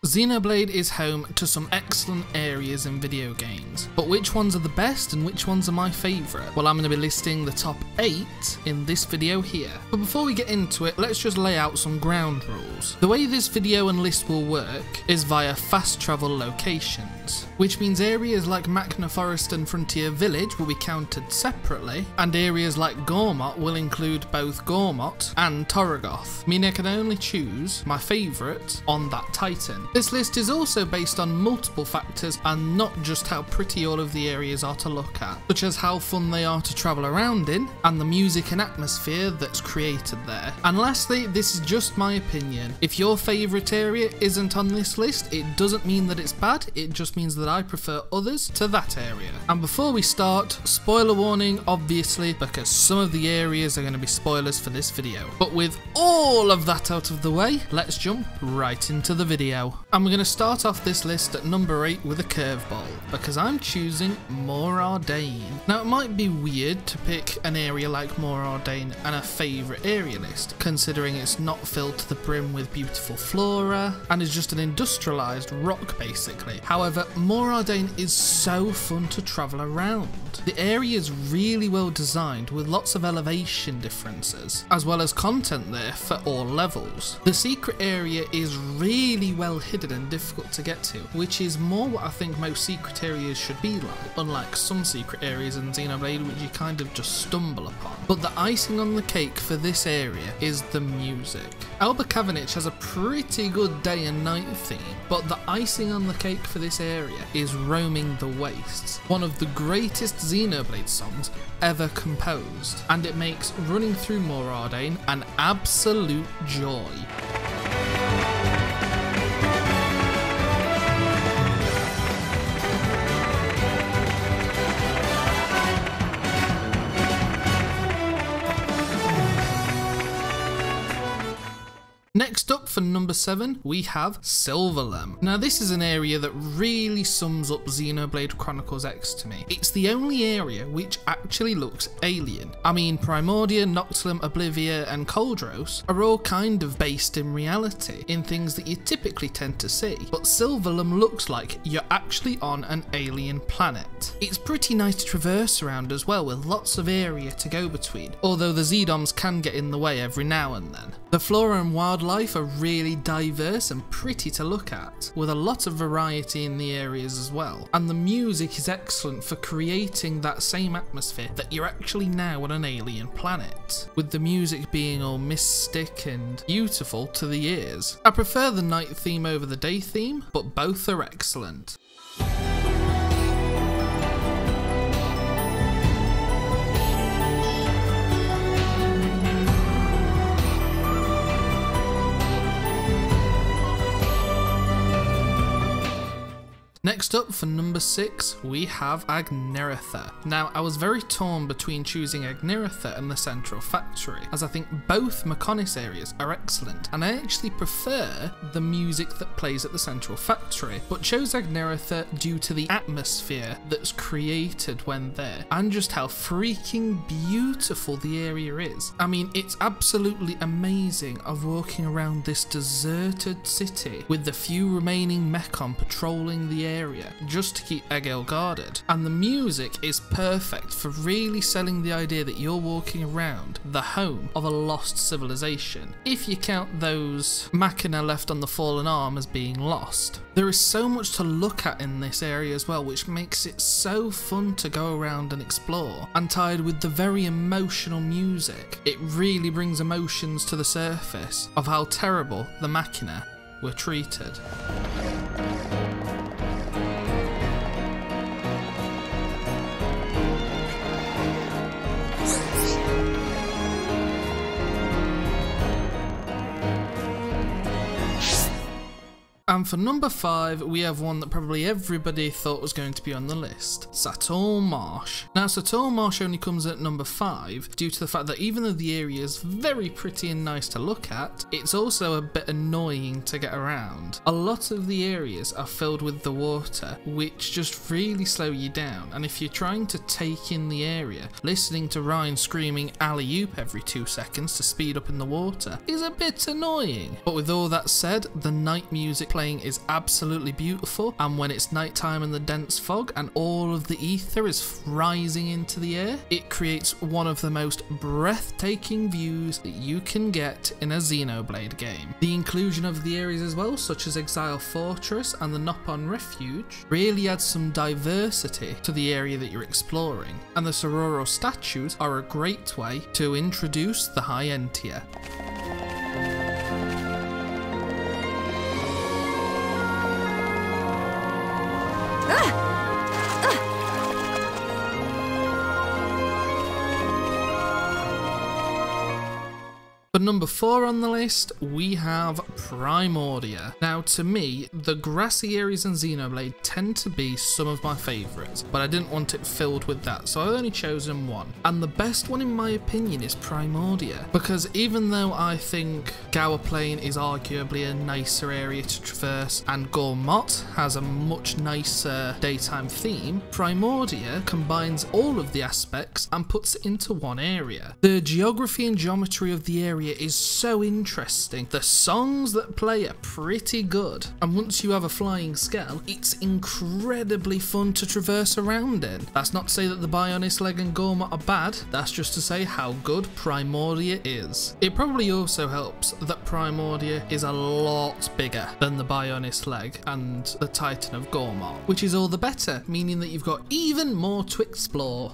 Xenoblade is home to some excellent areas in video games, but which ones are the best and which ones are my favourite? Well, I'm going to be listing the top 8 in this video here. But before we get into it, let's just lay out some ground rules. The way this video and list will work is via fast travel locations, which means areas like Makna Forest and Frontier Village will be counted separately, and areas like Gormott will include both Gormott and Torrogoth, meaning I can only choose my favourite on that Titan. This list is also based on multiple factors and not just how pretty all of the areas are to look at, such as how fun they are to travel around in and the music and atmosphere that's created there. And lastly, this is just my opinion. If your favourite area isn't on this list, it doesn't mean that it's bad, it just means that I prefer others to that area. And before we start, spoiler warning obviously, because some of the areas are going to be spoilers for this video. But with all of that out of the way, let's jump right into the video. And we're going to start off this list at number 8 with a curveball, because I'm choosing Mor Ardain. Now it might be weird to pick an area like Mor Ardain and a favourite area list, considering it's not filled to the brim with beautiful flora and is just an industrialised rock basically. However, Mor Ardain is so fun to travel around. The area is really well designed with lots of elevation differences, as well as content there for all levels. The secret area is really well hidden and difficult to get to, which is more what I think most secret areas should be like, unlike some secret areas in Xenoblade which you kind of just stumble upon. But the icing on the cake for this area is the music. Alba Kavanic has a pretty good day and night theme, but the icing on the cake for this area is Roaming the Wastes, one of the greatest Xenoblade songs ever composed, and it makes running through Mor Ardain an absolute joy. Next up for number 7, we have Silverlem. Now this is an area that really sums up Xenoblade Chronicles X to me. It's the only area which actually looks alien. I mean, Primordia, Noctilum, Oblivia and Koldros are all kind of based in reality, in things that you typically tend to see, but Silverlem looks like you're actually on an alien planet. It's pretty nice to traverse around as well, with lots of area to go between, although the Zedoms can get in the way every now and then. The flora and wildlife are really diverse and pretty to look at, with a lot of variety in the areas as well, and the music is excellent for creating that same atmosphere that you're actually now on an alien planet, with the music being all mystic and beautiful to the ears. I prefer the night theme over the day theme, but both are excellent. Next up for number 6, we have Agneritha. Now I was very torn between choosing Agneritha and the Central Factory, as I think both Mechonis areas are excellent, and I actually prefer the music that plays at the Central Factory, but chose Agneritha due to the atmosphere that's created when there, and just how freaking beautiful the area is. I mean, it's absolutely amazing of walking around this deserted city with the few remaining Mechon patrolling the area just to keep Egil guarded, and the music is perfect for really selling the idea that you're walking around the home of a lost civilization, if you count those machina left on the fallen arm as being lost. There is so much to look at in this area as well, which makes it so fun to go around and explore, and tied with the very emotional music, it really brings emotions to the surface of how terrible the machina were treated. And for number 5, we have one that probably everybody thought was going to be on the list, Sator Marsh. Now Sator Marsh only comes at number 5 due to the fact that even though the area is very pretty and nice to look at, it's also a bit annoying to get around. A lot of the areas are filled with the water, which just really slow you down, and if you're trying to take in the area, listening to Ryan screaming alley-oop every 2 seconds to speed up in the water is a bit annoying. But with all that said, the night music playing is absolutely beautiful, and when it's nighttime in the dense fog and all of the ether is rising into the air, it creates one of the most breathtaking views that you can get in a Xenoblade game. The inclusion of the areas as well, such as Exile Fortress and the Nopon Refuge, really adds some diversity to the area that you're exploring, and the Sororo statues are a great way to introduce the High Entia. For number 4 on the list, we have Primordia. Now, to me, the grassy areas in Xenoblade tend to be some of my favourites, but I didn't want it filled with that, so I've only chosen one. And the best one, in my opinion, is Primordia, because even though I think Gower Plain is arguably a nicer area to traverse, and Gormott has a much nicer daytime theme, Primordia combines all of the aspects and puts it into one area. The geography and geometry of the area is so interesting. The songs that play are pretty good, and once you have a flying scale, it's incredibly fun to traverse around in. That's not to say that the Bionis Leg and Gormott are bad, that's just to say how good Primordia is. It probably also helps that Primordia is a lot bigger than the Bionis Leg and the Titan of Gormott, which is all the better, meaning that you've got even more to explore.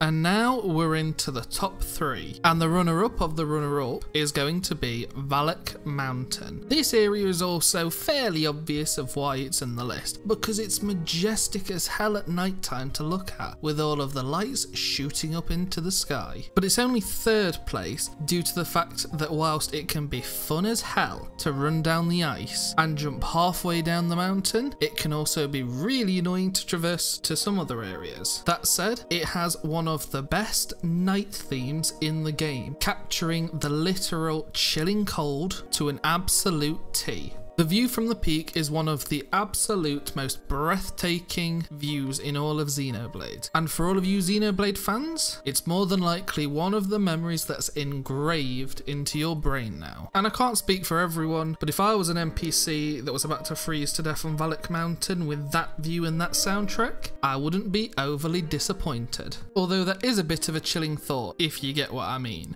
And now we're into the top 3, and the runner-up of the runner-up is going to be Valak Mountain. This area is also fairly obvious of why it's in the list, because it's majestic as hell at night time to look at, with all of the lights shooting up into the sky. But it's only 3rd place due to the fact that whilst it can be fun as hell to run down the ice and jump halfway down the mountain, it can also be really annoying to traverse to some other areas. That said, it has one of the best night themes in the game, capturing the literal chilling cold to an absolute T. The view from the peak is one of the absolute most breathtaking views in all of Xenoblade. And for all of you Xenoblade fans, it's more than likely one of the memories that's engraved into your brain now. And I can't speak for everyone, but if I was an NPC that was about to freeze to death on Valak Mountain with that view and that soundtrack, I wouldn't be overly disappointed. Although that is a bit of a chilling thought, if you get what I mean.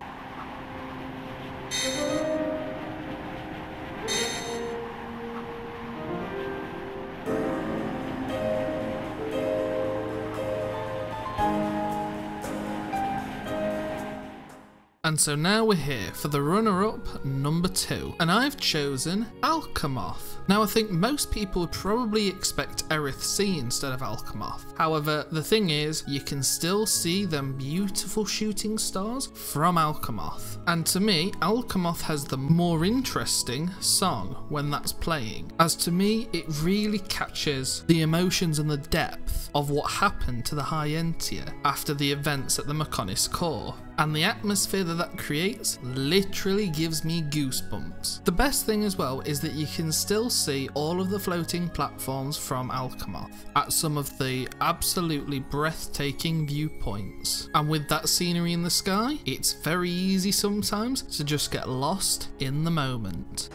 And so now we're here for the runner-up number 2, and I've chosen Alcamoth. Now I think most people would probably expect Aerith C instead of Alcamoth. However, the thing is, you can still see them beautiful shooting stars from Alcamoth. And to me, Alcamoth has the more interesting song when that's playing, as to me it really captures the emotions and the depth of what happened to the High Entia after the events at the Mechonis core. And the atmosphere that creates literally gives me goosebumps. The best thing as well is that you can still see all of the floating platforms from Alcamoth at some of the absolutely breathtaking viewpoints. And with that scenery in the sky, it's very easy sometimes to just get lost in the moment.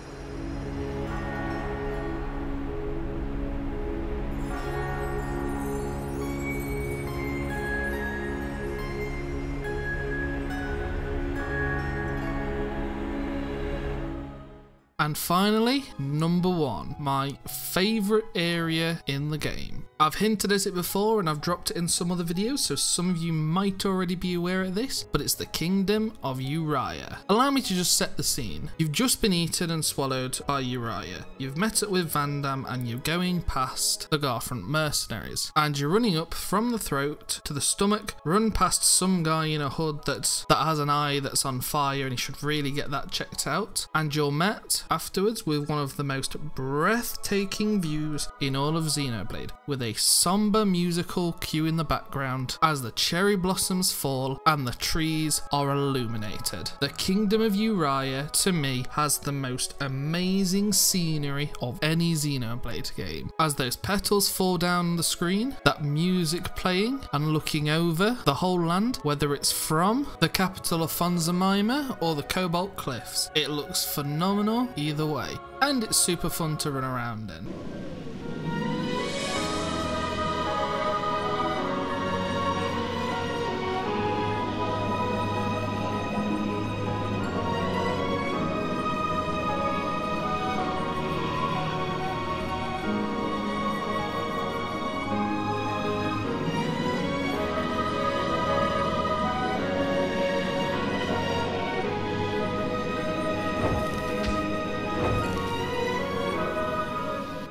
And finally, number 1, my favourite area in the game. I've hinted at it before and I've dropped it in some other videos, so some of you might already be aware of this, but it's the Kingdom of Uriah. Allow me to just set the scene. You've just been eaten and swallowed by Uriah. You've met up with Vandham and you're going past the Garfront mercenaries. And you're running up from the throat to the stomach, run past some guy in a hood that has an eye that's on fire and he should really get that checked out. And you're met afterwards with one of the most breathtaking views in all of Xenoblade, with a somber musical cue in the background as the cherry blossoms fall and the trees are illuminated. The Kingdom of Uriah, to me, has the most amazing scenery of any Xenoblade game. As those petals fall down the screen, that music playing and looking over the whole land, whether it's from the capital of Fonzamaima or the Cobalt Cliffs, it looks phenomenal either way, and it's super fun to run around in.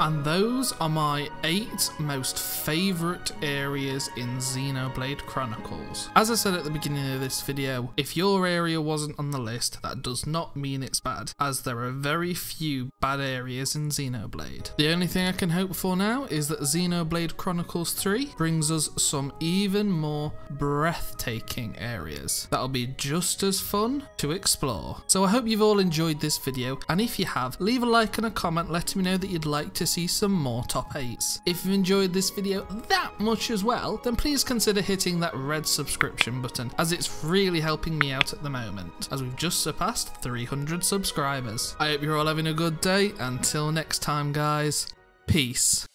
And those are my 8 most favourite areas in Xenoblade Chronicles. As I said at the beginning of this video, if your area wasn't on the list, that does not mean it's bad, as there are very few bad areas in Xenoblade. The only thing I can hope for now is that Xenoblade Chronicles 3 brings us some even more breathtaking areas that'll be just as fun to explore. So I hope you've all enjoyed this video, and if you have, leave a like and a comment letting me know that you'd like to see some more top 8s. If you've enjoyed this video that much as well, then please consider hitting that red subscription button, as it's really helping me out at the moment, as we've just surpassed 300 subscribers. I hope you're all having a good day. Until next time guys, peace.